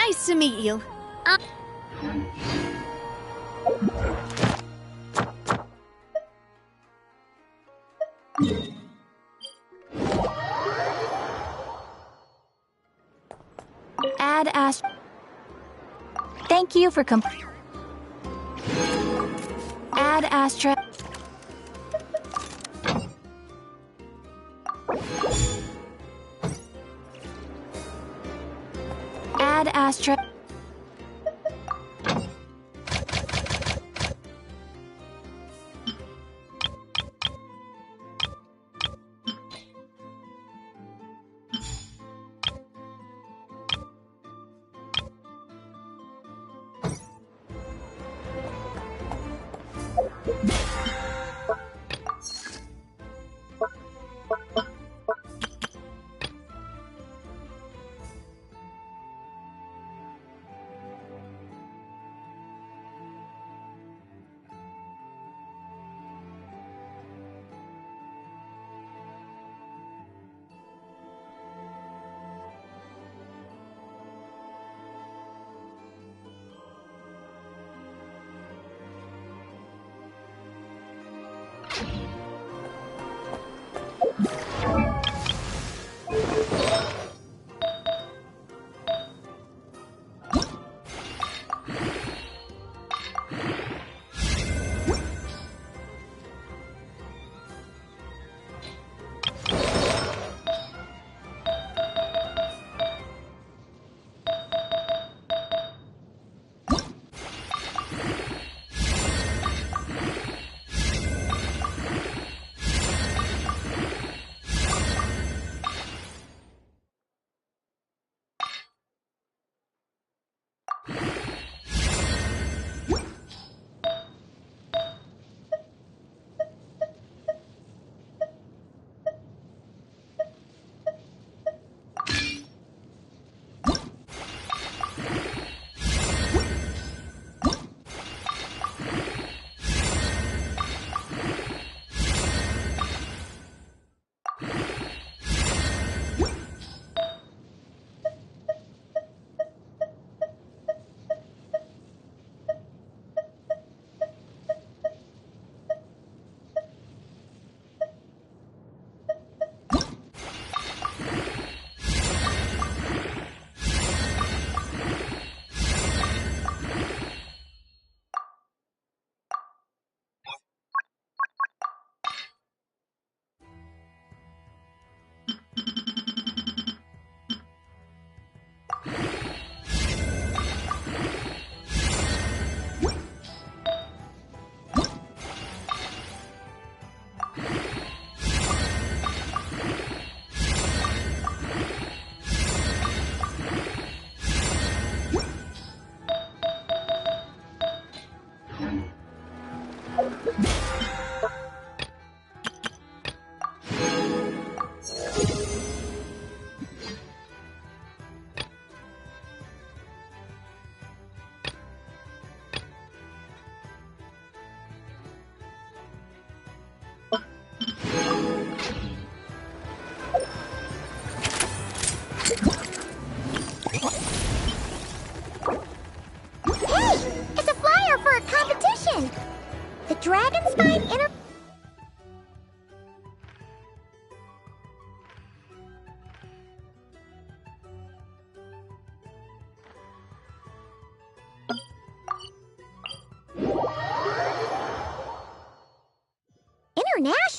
Nice to meet you. Add Thank you for Add Astra. Add Astra.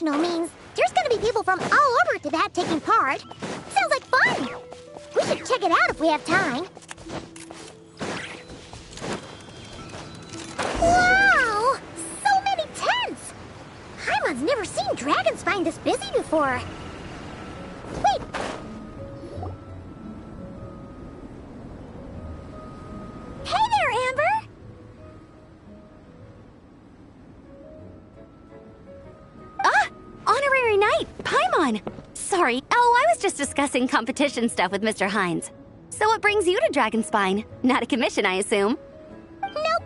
international means there's gonna be people from all over Tibet taking part. Sounds like fun! We should check it out if we have time. Wow! So many tents! Paimon's never seen Dragonspine this busy before. Wait! Hey there, Amber! Honorary Knight, Paimon! Sorry. Oh, I was just discussing competition stuff with Mr. Hines. So what brings you to Dragonspine? Not a commission, I assume? Nope.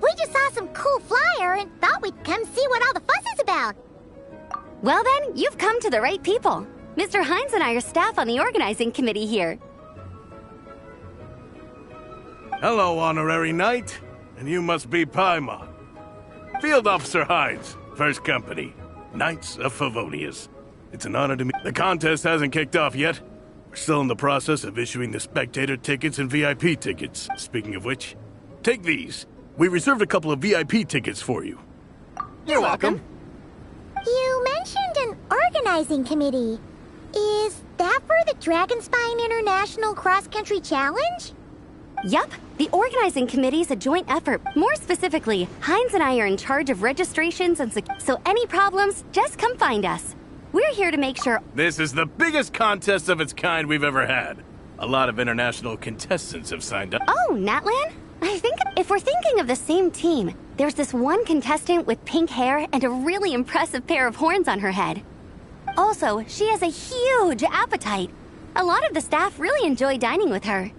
We just saw some cool flyer and thought we'd come see what all the fuss is about. Well then, you've come to the right people. Mr. Hines and I are staff on the organizing committee here. Hello, Honorary Knight. And you must be Paimon. Field Officer Hines, First Company, Knights of Favonius. It's an honor to meet. The contest hasn't kicked off yet. We're still in the process of issuing the spectator tickets and VIP tickets. Speaking of which, take these. We reserved a couple of VIP tickets for you. You're welcome. You mentioned an organizing committee. Is that for the Dragonspine International Cross Country Challenge? Yup, the organizing committee is a joint effort. More specifically, Hines and I are in charge of registrations and so any problems, just come find us. We're here to make sure. This is the biggest contest of its kind we've ever had. A lot of international contestants have signed up. Oh, Natlan? I think if we're thinking of the same team, there's this one contestant with pink hair and a really impressive pair of horns on her head. Also, she has a huge appetite. A lot of the staff really enjoy dining with her.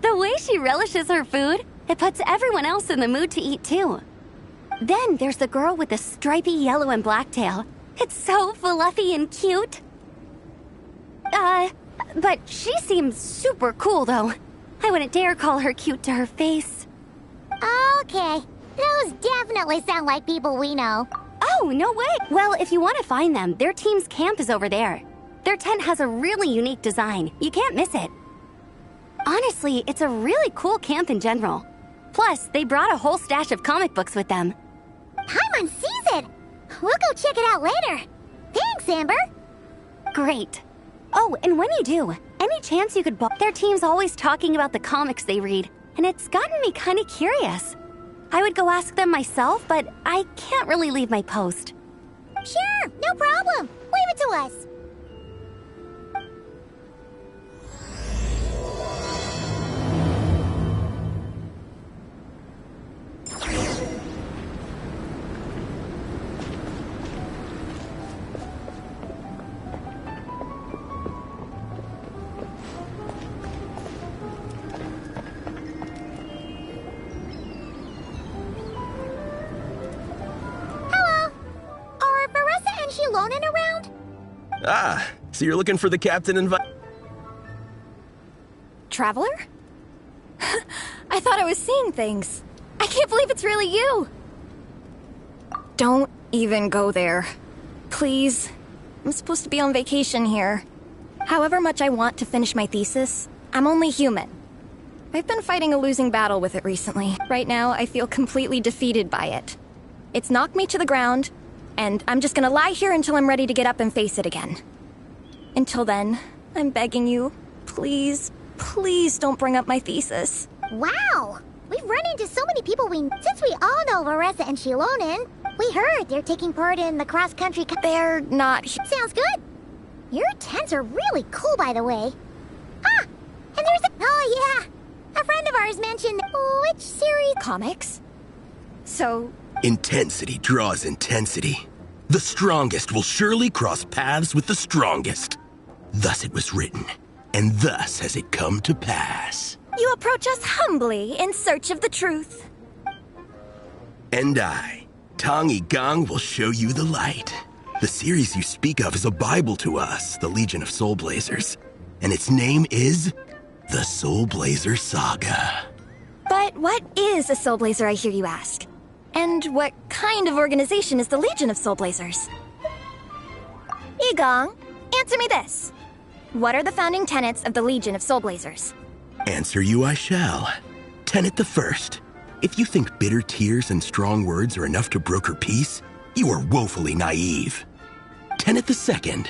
The way she relishes her food, it puts everyone else in the mood to eat too. Then there's the girl with the stripy yellow and black tail. It's so fluffy and cute. But she seems super cool though. I wouldn't dare call her cute to her face. Okay, those definitely sound like people we know. Oh, no way! Well, if you want to find them, their team's camp is over there. Their tent has a really unique design. You can't miss it. Honestly, it's a really cool camp in general. Plus, they brought a whole stash of comic books with them. Paimon sees it! We'll go check it out later. Thanks, Amber! Great. Oh, and when you do, any chance you could their team's always talking about the comics they read, and it's gotten me kind of curious. I would go ask them myself, but I can't really leave my post. Sure, no problem. Leave it to us. Lonin around? Ah, so you're looking for the captain and Traveler? I thought I was seeing things. I can't believe it's really you. Don't even go there. Please. I'm supposed to be on vacation here. However much I want to finish my thesis, I'm only human. I've been fighting a losing battle with it recently. Right now, I feel completely defeated by it. It's knocked me to the ground, and I'm just gonna lie here until I'm ready to get up and face it again. Until then, I'm begging you, please, please don't bring up my thesis. Wow! We've run into so many people since we all know Varessa and Shilonin. We heard they're taking part in the cross-country They're not Sounds good! Your tents are really cool, by the way. Ah! And there's oh yeah! A friend of ours mentioned which series? Comics? So... Intensity draws intensity. The strongest will surely cross paths with the strongest. Thus it was written, and thus has it come to pass. You approach us humbly in search of the truth. And I, Tong Gang, will show you the light. The series you speak of is a Bible to us, the Legion of Soulblazers. And its name is the Soulblazer Saga. But what is a Soulblazer, I hear you ask? And what kind of organization is the Legion of Soulblazers? Igong, answer me this. What are the founding tenets of the Legion of Soulblazers? Answer you I shall. Tenet the first. If you think bitter tears and strong words are enough to broker peace, you are woefully naive. Tenet the Second,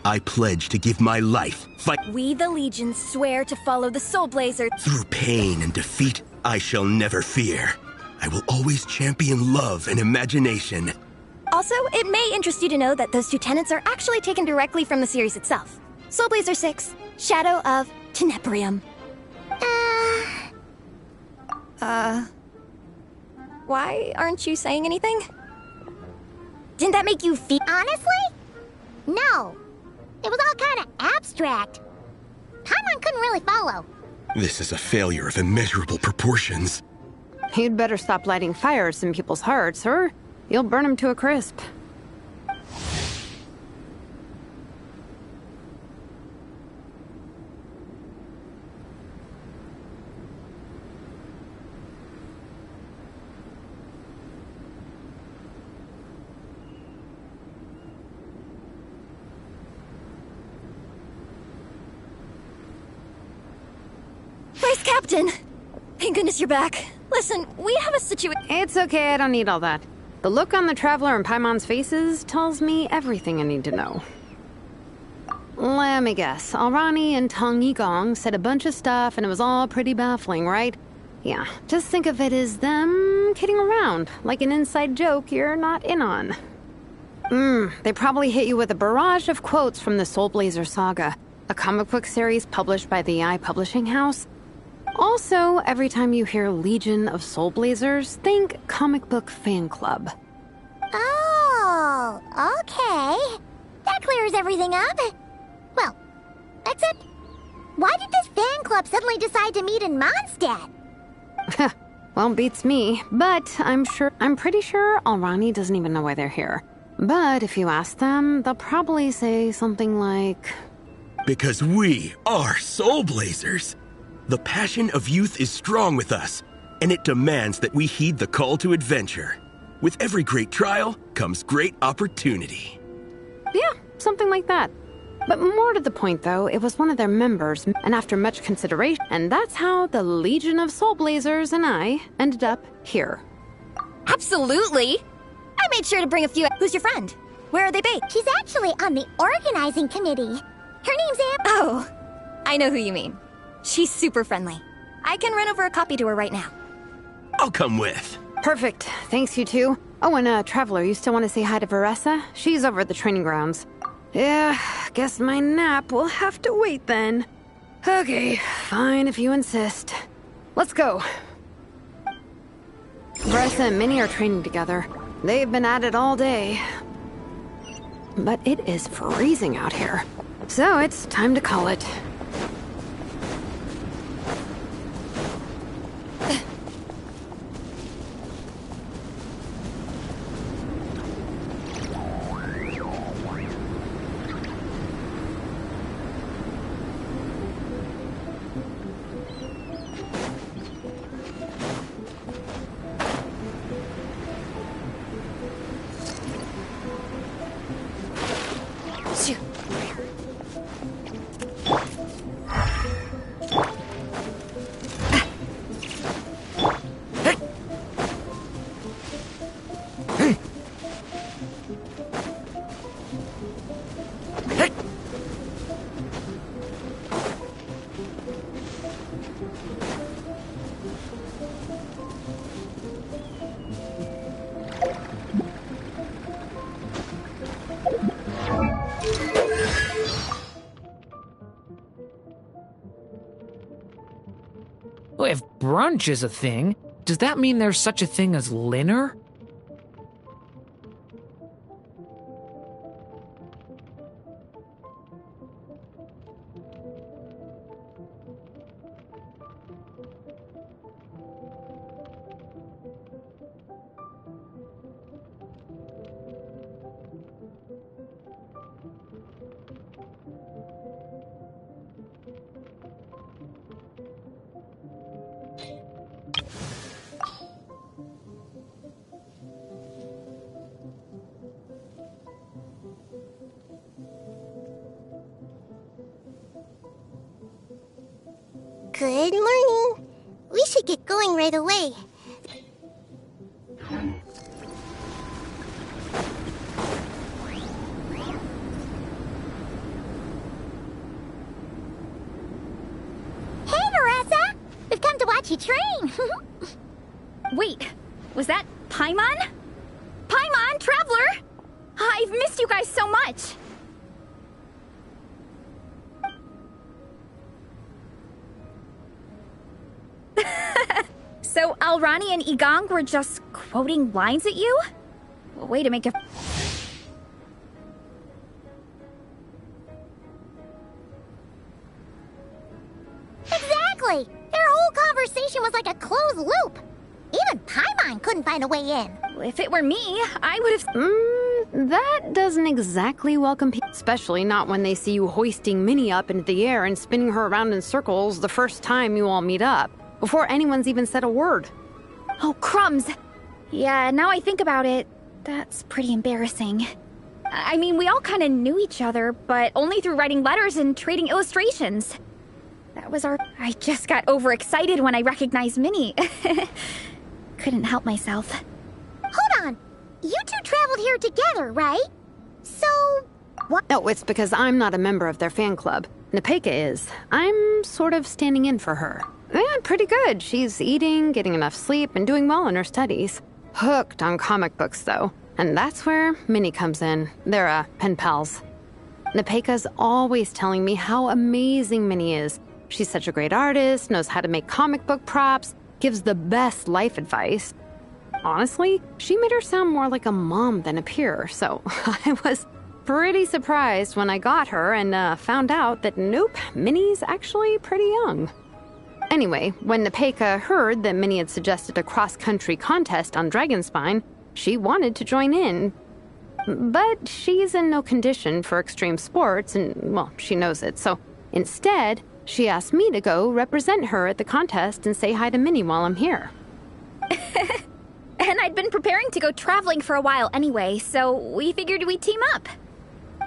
I pledge to give my life, fight. We, the Legion, swear to follow the Soul Blazer. Through pain and defeat, I shall never fear. I will always champion love and imagination. Also, it may interest you to know that those two tenets are actually taken directly from the series itself. Soul Blazer 6, Shadow of Tenebrium. Why aren't you saying anything? Didn't that make you feel— Honestly? No. It was all kind of abstract. Paimon couldn't really follow. This is a failure of immeasurable proportions. You'd better stop lighting fires in people's hearts, or you'll burn them to a crisp. Vice Captain! Thank goodness you're back. Listen, we have a situation— It's okay, I don't need all that. The look on the Traveler and Paimon's faces tells me everything I need to know. Let me guess. Alrani and Tong Yigong said a bunch of stuff and it was all pretty baffling, right? Yeah, just think of it as them kidding around, like an inside joke you're not in on. They probably hit you with a barrage of quotes from the Soul Blazer saga, a comic book series published by the Eye Publishing House. Also, every time you hear Legion of Soul Blazers, think comic book fan club. Oh, okay. That clears everything up. Well, except, why did this fan club suddenly decide to meet in Mondstadt? Well, beats me, but I'm pretty sure Alrani doesn't even know why they're here. But if you ask them, they'll probably say something like, Because we are Soul Blazers. The passion of youth is strong with us, and it demands that we heed the call to adventure. With every great trial comes great opportunity. yeah, something like that. But more to the point, though, it was one of their members, and after much consideration, and that's how the Legion of Soul Blazers and I ended up here. Absolutely! I made sure to bring a few— Who's your friend? Where are they based? She's actually on the organizing committee. Her name's Am— Oh, I know who you mean. She's super friendly. I can run over a copy to her right now. I'll come with. Perfect. Thanks, you two. Oh, and Traveler, you still want to say hi to Veressa? She's over at the training grounds. Yeah, guess my nap will have to wait then. Okay, fine if you insist. Let's go. Veressa and Minnie are training together. They've been at it all day. But it is freezing out here. So it's time to call it. Well, if brunch is a thing, does that mean there's such a thing as dinner? Good morning. We should get going right away. she train? Wait, was that Paimon? Paimon, Traveler! I've missed you guys so much! So Alrani and Igong were just quoting lines at you? Way to make a... Exactly! Their whole conversation was like a closed loop. Even Paimon couldn't find a way in. If it were me, I would have... That doesn't exactly welcome people, especially not when they see you hoisting Minnie up into the air and spinning her around in circles the first time you all meet up, before anyone's even said a word. Oh, crumbs! Yeah, now I think about it, that's pretty embarrassing. I mean, we all kind of knew each other, but only through writing letters and trading illustrations. That was our... I just got overexcited when I recognized Minnie. Couldn't help myself. Hold on. You two traveled here together, right? So... what? No, it's because I'm not a member of their fan club. Nepeka is. I'm sort of standing in for her. Yeah, pretty good. She's eating, getting enough sleep, and doing well in her studies. Hooked on comic books, though. And that's where Minnie comes in. They're, pen pals. Nepeka's always telling me how amazing Minnie is. She's such a great artist, knows how to make comic book props, gives the best life advice. Honestly, she made her sound more like a mom than a peer, so I was pretty surprised when I got her and found out that nope, Minnie's actually pretty young. Anyway, when Nepeka heard that Minnie had suggested a cross-country contest on Dragonspine, she wanted to join in. But she's in no condition for extreme sports, and, well, she knows it, so instead, she asked me to go represent her at the contest and say hi to Minnie while I'm here. And I'd been preparing to go traveling for a while anyway, so we figured we'd team up.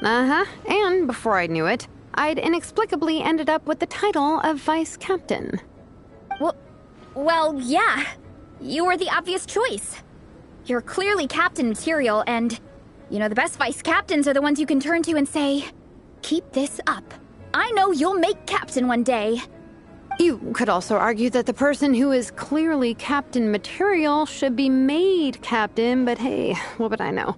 Uh-huh, and before I knew it, I'd inexplicably ended up with the title of vice captain. Well, yeah. You were the obvious choice. You're clearly captain material, and, you know, the best vice captains are the ones you can turn to and say, keep this up. I know you'll make captain one day. You could also argue that the person who is clearly captain material should be made captain, but hey, what would I know?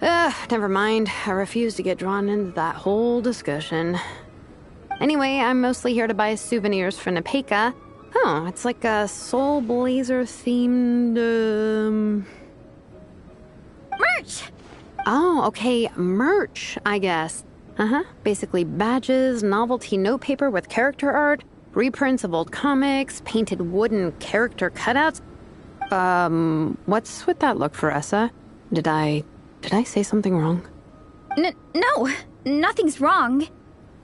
Never mind. I refuse to get drawn into that whole discussion. Anyway, I'm mostly here to buy souvenirs for Nepeka. Oh, it's like a Soul Blazer themed, Merch! Oh, okay, merch, I guess. Basically badges, novelty notepaper with character art, reprints of old comics, painted wooden character cutouts. What's with that look, Veressa? Did I say something wrong? No, nothing's wrong.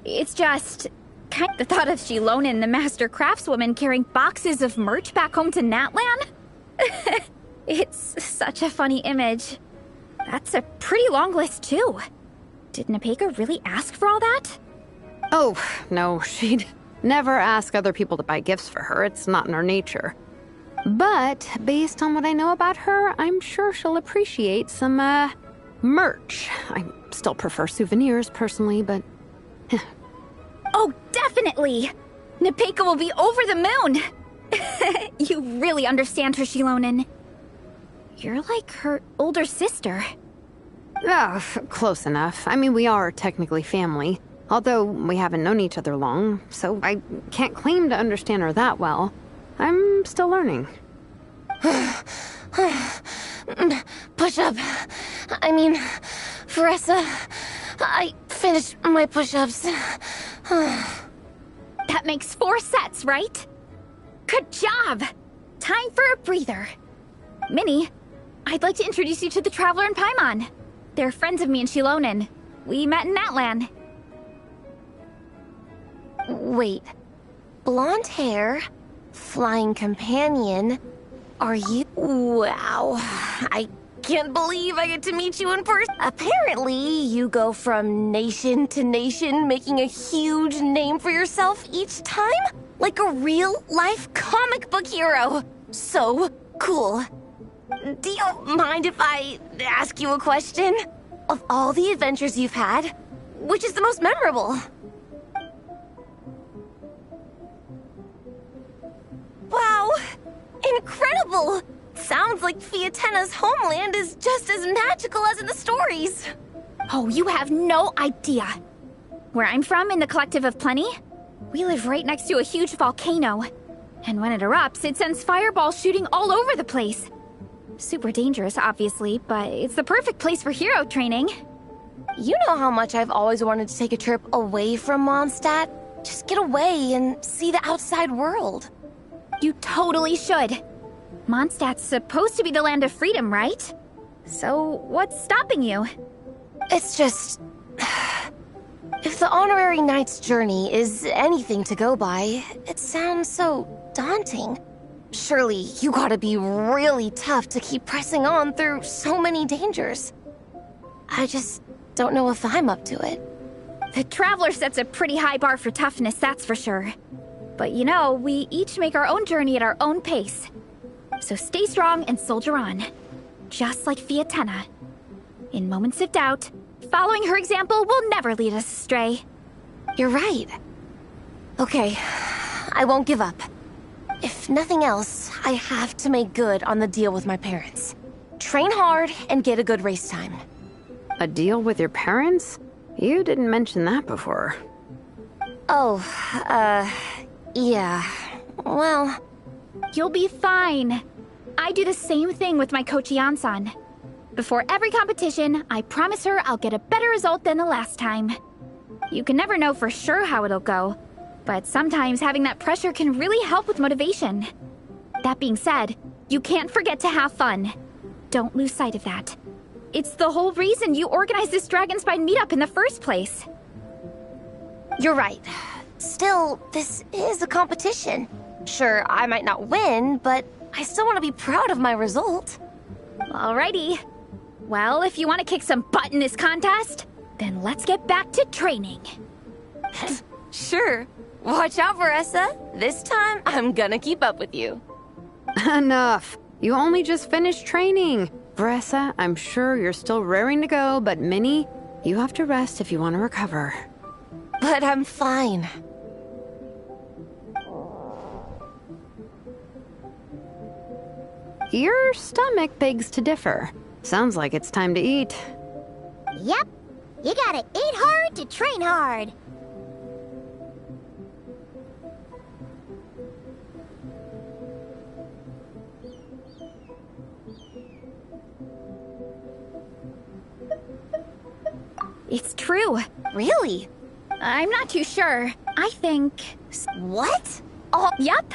It's just... kind of the thought of Shilonen, the master craftswoman, carrying boxes of merch back home to Natlan? It's such a funny image. That's a pretty long list, too. Did Nepeka really ask for all that? Oh, no, she'd never ask other people to buy gifts for her. It's not in her nature. But based on what I know about her, I'm sure she'll appreciate some, merch. I still prefer souvenirs, personally, but... Oh, definitely! Nepeka will be over the moon! You really understand her, Shilonen. You're like her older sister. Oh, close enough. I mean, we are technically family, although we haven't known each other long, so I can't claim to understand her that well. I'm still learning. Push-up. I mean, Veressa, I finished my push-ups. That makes 4 sets, right? Good job! Time for a breather. Minnie, I'd like to introduce you to the Traveler and Paimon. They're friends of me and Shilonen. We met in Natlan. Wait. Blonde hair, flying companion. Are you... Wow. I can't believe I get to meet you in person. Apparently, you go from nation to nation, making a huge name for yourself each time? Like a real-life comic book hero. So cool. Do you mind if I ask you a question? Of all the adventures you've had, which is the most memorable? Wow! Incredible! Sounds like Fiatena's homeland is just as magical as in the stories. Oh, you have no idea. Where I'm from, in the Collective of Plenty, we live right next to a huge volcano. And when it erupts, it sends fireballs shooting all over the place. Super dangerous, obviously, but it's the perfect place for hero training. You know how much I've always wanted to take a trip away from Mondstadt? Just get away and see the outside world. You totally should. Mondstadt's supposed to be the land of freedom, right? So, what's stopping you? It's just... If the Honorary Knight's journey is anything to go by, it sounds so daunting. Surely you gotta be really tough to keep pressing on through so many dangers. I just don't know if I'm up to it. The Traveler sets a pretty high bar for toughness, that's for sure. But you know, we each make our own journey at our own pace. So stay strong and soldier on. Just like Fiatena. In moments of doubt, following her example will never lead us astray. You're right. Okay, I won't give up. If nothing else, I have to make good on the deal with my parents. Train hard and get a good race time. A deal with your parents? You didn't mention that before. Oh, yeah. Well... You'll be fine. I do the same thing with my coach Ian-san. Before every competition, I promise her I'll get a better result than the last time. You can never know for sure how it'll go, but sometimes having that pressure can really help with motivation. That being said, you can't forget to have fun. Don't lose sight of that. It's the whole reason you organized this Dragonspine meetup in the first place. You're right. Still, this is a competition. Sure, I might not win, but I still want to be proud of my result. Alrighty. Well, if you want to kick some butt in this contest, then let's get back to training. Sure. Watch out, Veressa. This time, I'm gonna keep up with you. Enough. You only just finished training. Veressa, I'm sure you're still raring to go, but Minnie, you have to rest if you want to recover. But I'm fine. Your stomach begs to differ. Sounds like it's time to eat. Yep. You gotta eat hard to train hard. It's true. Really? I'm not too sure. I think... What? Oh, Yup.